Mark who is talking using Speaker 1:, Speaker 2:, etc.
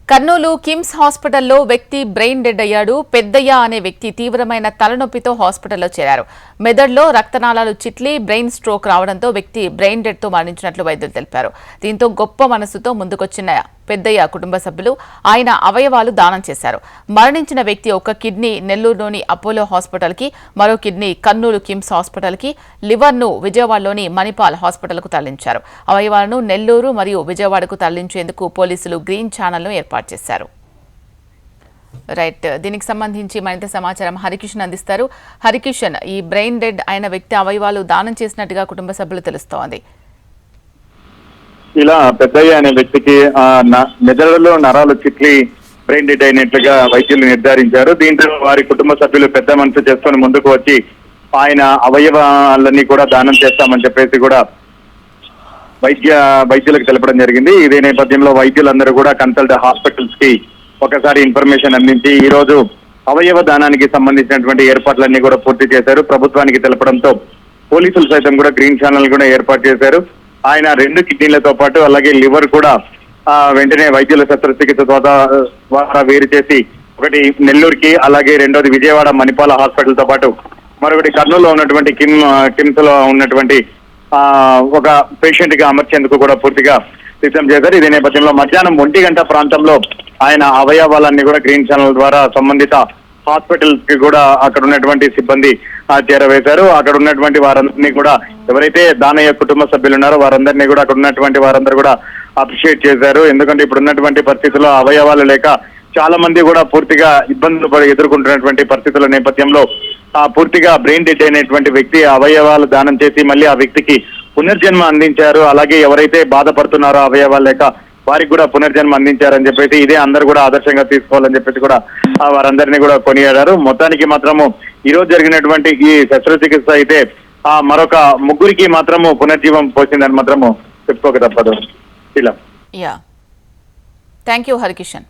Speaker 1: కర్నూలు కిమ్స్ హాస్పిటల్లో వ్యక్తి brain dead అయ్యాడు. పెద్దయ్య అనే వ్యక్తి తీవ్రమైన తలనొప్పితో హాస్పిటల్లో చేరారు. మెదడులో రక్తనాళాలు చిట్లి బ్రెయిన్ స్ట్రోక్ రావడంతో వ్యక్తి బ్రెయిన్ డెడ్ తో మరణించినట్లు వైద్యులు తెలిపారు. దీంతో గొప్ప మనసుతో ముందుకొచ్చిన పెద్దయ్య కుటుంబ సభ్యులు ఆయన అవయవాలు దానం చేశారు. మరణించిన వ్యక్తి ఒక కిడ్నీ నెల్లూరులోని అపోలో హాస్పిటల్కి, మరో కిడ్నీ కర్నూలు కిమ్స్ హాస్పిటల్కి, లివర్ను విజయవాడలోని మణిపాల్ హాస్పిటల్కు తరలించారు. అవయవాలను నెల్లూరు మరియు విజయవాడకు తరలించేందుకు పోలీసులు గ్రీన్ ఛానల్ను ఏర్పాటు చేశారు. రైట్, దీనికి సంబంధించి మరింత సమాచారం హరికిషన్ అందిస్తారు. హరికిషన్, ఈ బ్రెయిన్ డెడ్ అయిన వ్యక్తి అవయవాలు దానం చేసినట్టుగా కుటుంబ సభ్యులు తెలుస్తోంది.
Speaker 2: ఇలా పెద్దయ్య అనే వ్యక్తికి మెదడులో నరాలు చిట్లి బ్రెయిన్ డెడ్ అయినట్లుగా వైద్యులు నిర్ధారించారు. దీంతో వారి కుటుంబ సభ్యులు పెద్ద మనసు చేసుకుని ముందుకు వచ్చి ఆయన అవయవాలన్నీ కూడా దానం చేస్తామని చెప్పేసి కూడా వైద్యులకు తెలపడం జరిగింది. ఇదే నేపథ్యంలో వైద్యులందరూ కూడా కన్సల్ట్ హాస్పిటల్స్ కి ఒకసారి ఇన్ఫర్మేషన్ అందించి ఈ రోజు అవయవ దానానికి సంబంధించినటువంటి ఏర్పాట్లన్నీ కూడా పూర్తి చేశారు. ప్రభుత్వానికి తెలపడంతో పోలీసులు సైతం కూడా గ్రీన్ ఛానల్ కూడా ఏర్పాటు చేశారు. ఆయన 2 కిడ్నీలతో పాటు అలాగే లివర్ కూడా వెంటనే వైద్యుల శస్త్రచికిత్స ద్వారా వేరు చేసి ఒకటి నెల్లూరుకి, అలాగే రెండోది విజయవాడ మణిపాల హాస్పిటల్ తో పాటు మరొకటి కర్నూలులో ఉన్నటువంటి కిమ్స్ లో ఉన్నటువంటి ఒక పేషెంట్ గా అమర్చేందుకు కూడా పూర్తిగా సిద్ధం చేశారు. ఇదే నేపథ్యంలో మధ్యాహ్నం 1 గంట ప్రాంతంలో ఆయన అవయవాలన్నీ కూడా గ్రీన్ ఛానల్ ద్వారా సంబంధిత హాస్పిటల్స్ కి కూడా అక్కడ ఉన్నటువంటి సిబ్బంది చేరవేశారు. అక్కడ ఉన్నటువంటి వారందరినీ కూడా ఎవరైతే దానయ్య కుటుంబ సభ్యులు ఉన్నారో వారందరినీ కూడా అక్కడ ఉన్నటువంటి వారందరూ కూడా అప్రిషియేట్ చేశారు. ఎందుకంటే ఇప్పుడు ఉన్నటువంటి పరిస్థితుల్లో అవయవాలు లేక చాలా మంది కూడా పూర్తిగా ఇబ్బందులు ఎదుర్కొంటున్నటువంటి పరిస్థితుల నేపథ్యంలో పూర్తిగా బ్రెయిన్ డెడ్ అయినటువంటి వ్యక్తి అవయవాలు దానం చేసి మళ్ళీ ఆ వ్యక్తికి పునర్జన్మ అందించారు. అలాగే ఎవరైతే బాధపడుతున్నారో అవయవాలు లేక వారికి కూడా పునర్జన్మ అందించారని చెప్పేసి ఇదే అందరూ కూడా ఆదర్శంగా తీసుకోవాలని చెప్పేసి కూడా వారందరినీ కూడా కొనియాడారు. మొత్తానికి మాత్రము ఈ రోజు జరిగినటువంటి ఈ శస్త్రచికిత్స అయితే మరొక 3 మాత్రము పునర్జీవం పోసిందని మాత్రము చెప్పుకోక తప్పదు. ఇలా
Speaker 1: థ్యాంక్ యూ హరికిషన్.